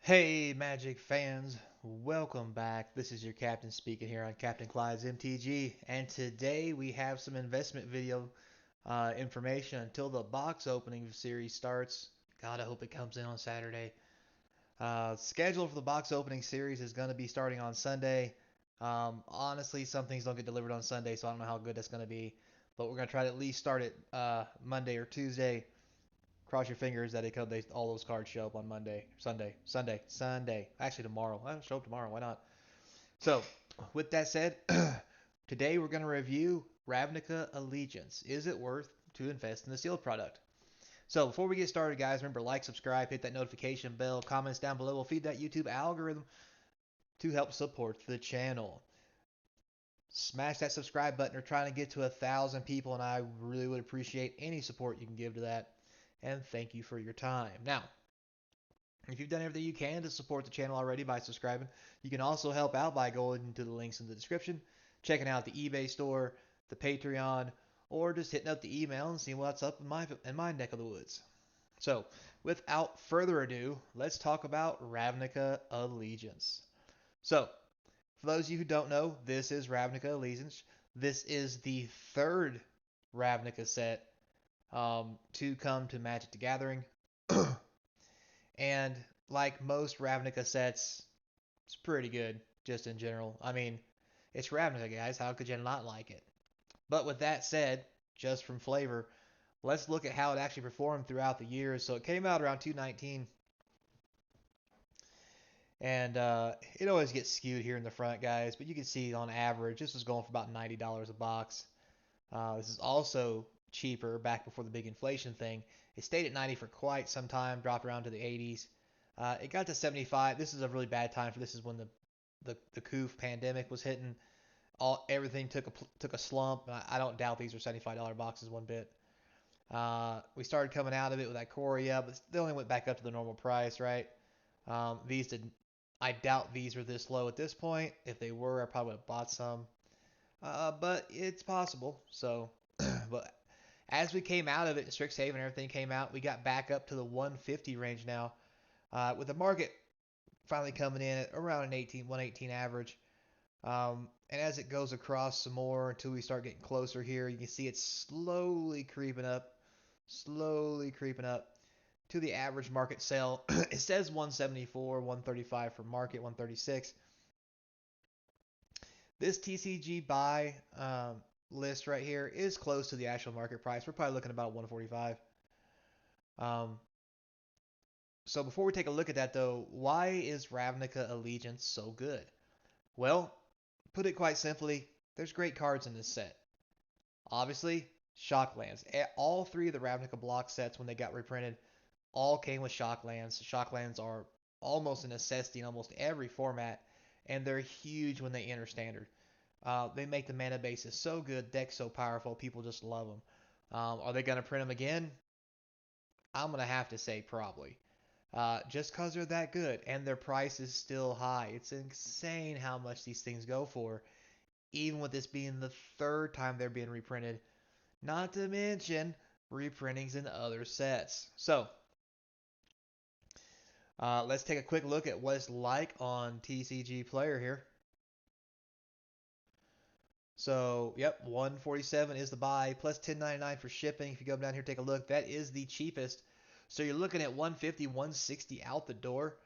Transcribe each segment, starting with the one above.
Hey, Magic fans, welcome back. This is your captain speaking here on Captain Clyde's MTG, and today we have some investment video information until the box opening series starts. God, I hope it comes in on Saturday. Schedule for the box opening series is going to be starting on Sunday. Honestly, some things don't get delivered on Sunday, so I don't know how good that's going to be, but we're going to try to at least start it Monday or Tuesday. Cross your fingers that all those cards show up on Monday, Sunday. Actually, tomorrow. I'll show up tomorrow. Why not? So, with that said, today we're going to review Ravnica Allegiance. Is it worth to invest in the sealed product? So, before we get started, guys, remember like, subscribe, hit that notification bell, comments down below will feed that YouTube algorithm to help support the channel. Smash that subscribe button. We're trying to get to 1,000 people, and I really would appreciate any support you can give to that. And thank you for your time. Now, if you've done everything you can to support the channel already by subscribing, you can also help out by going to the links in the description, checking out the eBay store, the Patreon, or just hitting up the email and seeing what's up in my neck of the woods. So, without further ado, let's talk about Ravnica Allegiance. So, for those of you who don't know, this is Ravnica Allegiance. This is the third Ravnica set to come to Magic the Gathering. And like most Ravnica sets, it's pretty good, just in general. I mean, it's Ravnica, guys. How could you not like it? But with that said, just from flavor, let's look at how it actually performed throughout the years. So it came out around 219, and it always gets skewed here in the front, guys. But you can see on average, this was going for about $90 a box. This is also cheaper back before the big inflation thing. It stayed at 90 for quite some time, dropped around to the 80s. It got to 75. This is a really bad time for this. Is when the coof pandemic was hitting. Everything took a slump. I don't doubt these are $75 boxes one bit. We started coming out of it with Ikoria, but they only went back up to the normal price, right? These did. I doubt these are this low at this point. If they were, I probably would have bought some. But it's possible. So, but as we came out of it, Strixhaven and everything came out, we got back up to the 150 range now, with the market finally coming in at around an 118 average. And as it goes across some more until we start getting closer here, you can see it's slowly creeping up to the average market sale. It says 174, 135 for market, 136. This TCG buy list right here is close to the actual market price. We're probably looking about 145. Um, so before we take a look at that though, why is Ravnica Allegiance so good? Well, put it quite simply, there's great cards in this set. Obviously, Shocklands. All three of the Ravnica block sets, when they got reprinted, all came with Shocklands. Shocklands are almost a necessity in almost every format, and they're huge when they enter Standard. They make the mana bases so good, decks so powerful, people just love them. Are they going to print them again? I'm going to have to say probably. Just because they're that good, and their price is still high. It's insane how much these things go for, even with this being the third time they're being reprinted. Not to mention reprintings in other sets. So, let's take a quick look at what it's like on TCG Player here. So, yep, 147 is the buy, plus 10.99 for shipping. If you go down here, take a look. That is the cheapest. So you're looking at 150, 160 out the door.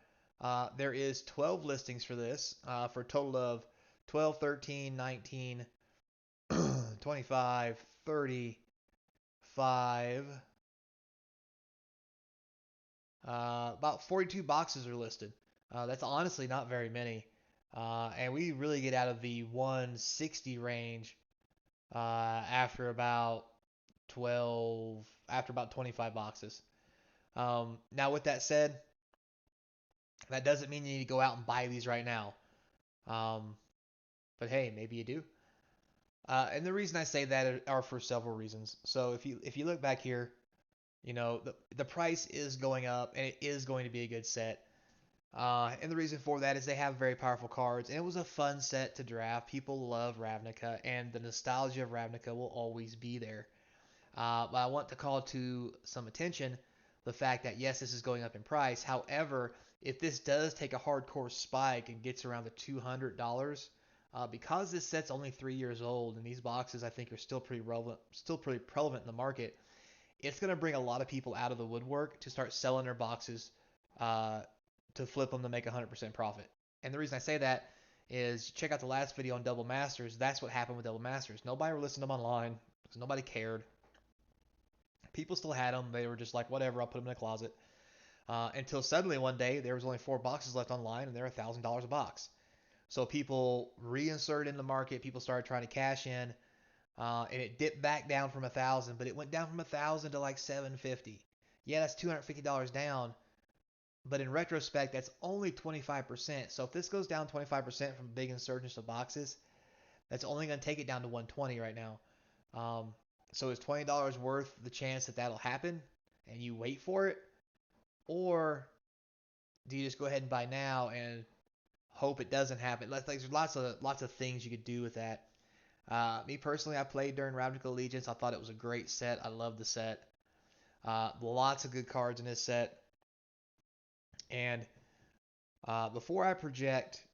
There is 12 listings for this, for a total of 12, 13, 19, 25, 35. About 42 boxes are listed. That's honestly not very many. And we really get out of the 160 range after about 25 boxes. Now, with that said, that doesn't mean you need to go out and buy these right now. Um, but hey, maybe you do. And the reason I say that are for several reasons. So if you look back here, the price is going up, and it is going to be a good set. And the reason for that is they have very powerful cards, and it was a fun set to draft. People love Ravnica, and the nostalgia of Ravnica will always be there. But I want to call to some attention the fact that yes, this is going up in price. However, if this does take a hardcore spike and gets around the $200, because this set's only 3 years old and these boxes I think are still pretty prevalent in the market, it's going to bring a lot of people out of the woodwork to start selling their boxes uh, to flip them to make 100% profit. And the reason I say that is check out the last video on Double Masters. That's what happened with Double Masters. Nobody listened to them online because nobody cared. People still had them. They were just like, whatever, I'll put them in a closet. Until suddenly one day there was only 4 boxes left online and they're $1,000 a box. So people reinserted in the market. People started trying to cash in, and it dipped back down from 1,000, but it went down from 1,000 to like 750. Yeah, that's $250 down, but in retrospect, that's only 25%. So if this goes down 25% from big insurgence of boxes, that's only going to take it down to 120 right now. Um, so is $20 worth the chance that that'll happen, and you wait for it, or do you just go ahead and buy now and hope it doesn't happen? Like, there's lots of things you could do with that. Me personally, I played during Ravnica Allegiance. I thought it was a great set. I love the set. Lots of good cards in this set. And before I project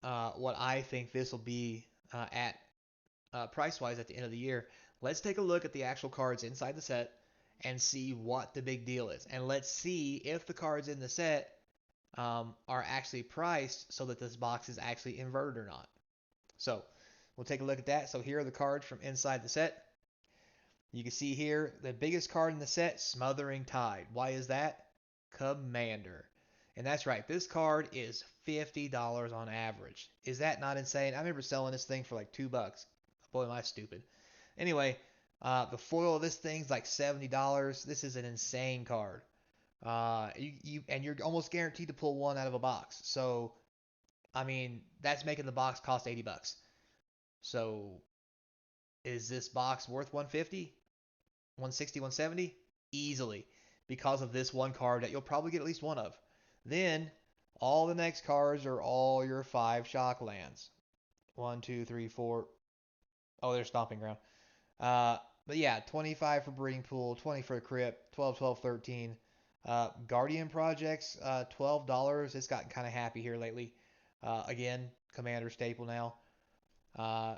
what I think this will be at price wise at the end of the year, let's take a look at the actual cards inside the set and see what the big deal is. And let's see if the cards in the set are actually priced so that this box is actually inverted or not. So we'll take a look at that. So here are the cards from inside the set. You can see here the biggest card in the set, Smothering Tide. Why is that? Commander. And that's right, this card is $50 on average. Is that not insane? I remember selling this thing for like $2. Boy, am I stupid. Anyway, the foil of this thing's like $70. This is an insane card. And you're almost guaranteed to pull one out of a box. So, I mean, that's making the box cost $80. So, is this box worth 150? 160, 170? Easily, because of this one card that you'll probably get at least one of. Then all the next cards are all your 5 shock lands. One, two, three, four. Oh, there's Stomping Ground. But yeah, 25 for Breeding Pool, 20 for the Crypt, 12, 12, 13. Guardian Projects, $12. It's gotten kind of happy here lately. Again, Commander staple now. Uh,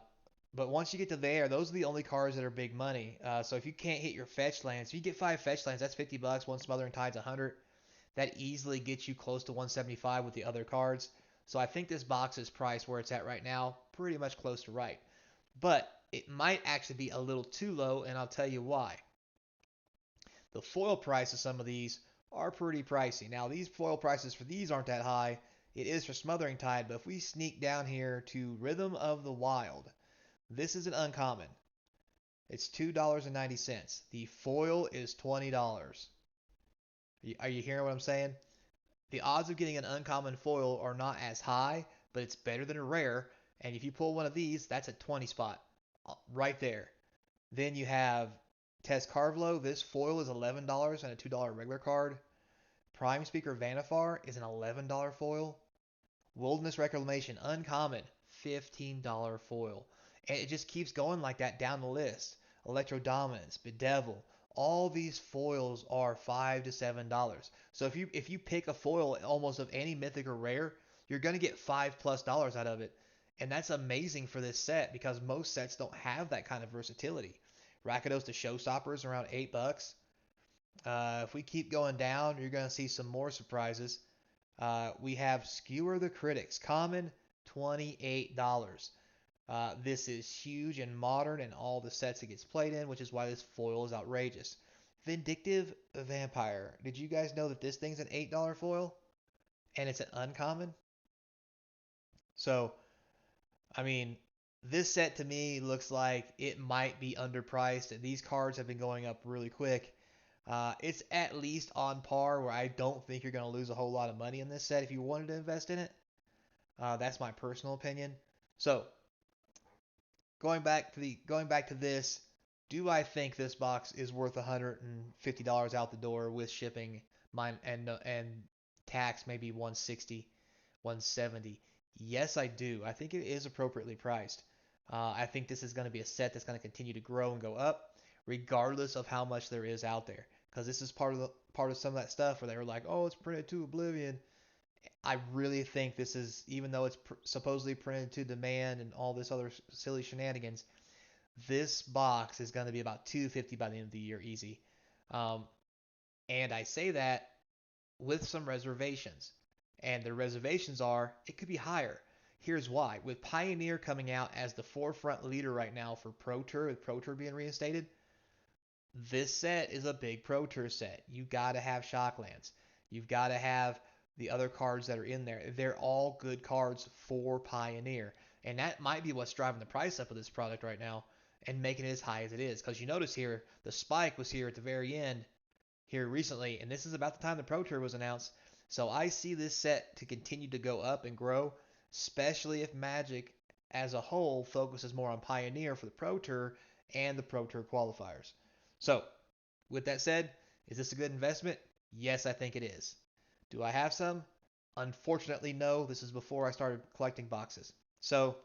but once you get to there, those are the only cards that are big money. So if you can't hit your fetch lands, if you get 5 fetch lands, that's $50. One Smothering Tide's 100. That easily gets you close to 175 with the other cards. So I think this box is priced where it's at right now, pretty much close to right. But it might actually be a little too low, and I'll tell you why. The foil price of some of these are pretty pricey. Now, these foil prices for these aren't that high. It is for Smothering Tide, but if we sneak down here to Rhythm of the Wild, this is an uncommon. It's $2.90. The foil is $20. Are you hearing what I'm saying? The odds of getting an uncommon foil are not as high, but it's better than a rare. And if you pull one of these, that's a 20 spot right there. Then you have Tess Carvelo. This foil is $11 and a $2 regular card. Prime Speaker Vanifar is an $11 foil. Wilderness Reclamation Uncommon, $15 foil. And it just keeps going like that down the list. Electro Dominance, Bedevil, all these foils are $5 to $7. So if you pick a foil almost of any mythic or rare, you're gonna get $5+ out of it. And that's amazing for this set because most sets don't have that kind of versatility. Rakdos the Showstopper is around $8. If we keep going down, you're gonna see some more surprises. We have Skewer the Critics, common, $28. This is huge and modern in all the sets it gets played in, which is why this foil is outrageous. Vindictive Vampire. Did you guys know that this thing's an $8 foil? And it's an uncommon? So, I mean, this set to me looks like it might be underpriced, and these cards have been going up really quick. It's at least on par where I don't think you're going to lose a whole lot of money in this set if you wanted to invest in it. That's my personal opinion. So, going back to this, do I think this box is worth $150 out the door with shipping, mine and tax maybe 160, 170? Yes, I do. I think it is appropriately priced. I think this is going to be a set that's going to continue to grow and go up, regardless of how much there is out there. because this is part of some of that stuff where they were like, oh, it's printed to oblivion. I really think this is, even though it's supposedly printed to demand and all this other silly shenanigans, this box is going to be about 250 by the end of the year, easy. Um, and I say that with some reservations. And the reservations are it could be higher. Here's why. With Pioneer coming out as the forefront leader right now for Pro Tour, with Pro Tour being reinstated, this set is a big Pro Tour set. You got to have Shocklands. You've got to have the other cards that are in there. They're all good cards for Pioneer. And that might be what's driving the price up of this product right now and making it as high as it is. Because you notice here, the spike was here at the very end here recently, and this is about the time the Pro Tour was announced. So I see this set to continue to go up and grow, especially if Magic as a whole focuses more on Pioneer for the Pro Tour and the Pro Tour qualifiers. So, with that said, is this a good investment? Yes, I think it is. Do I have some? Unfortunately, no. This is before I started collecting boxes. So,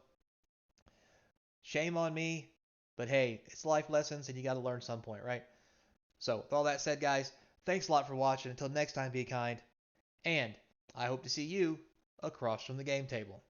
shame on me, but hey, it's life lessons and you got to learn some point, right? So, with all that said, guys, thanks a lot for watching. Until next time, be kind, and I hope to see you across from the game table.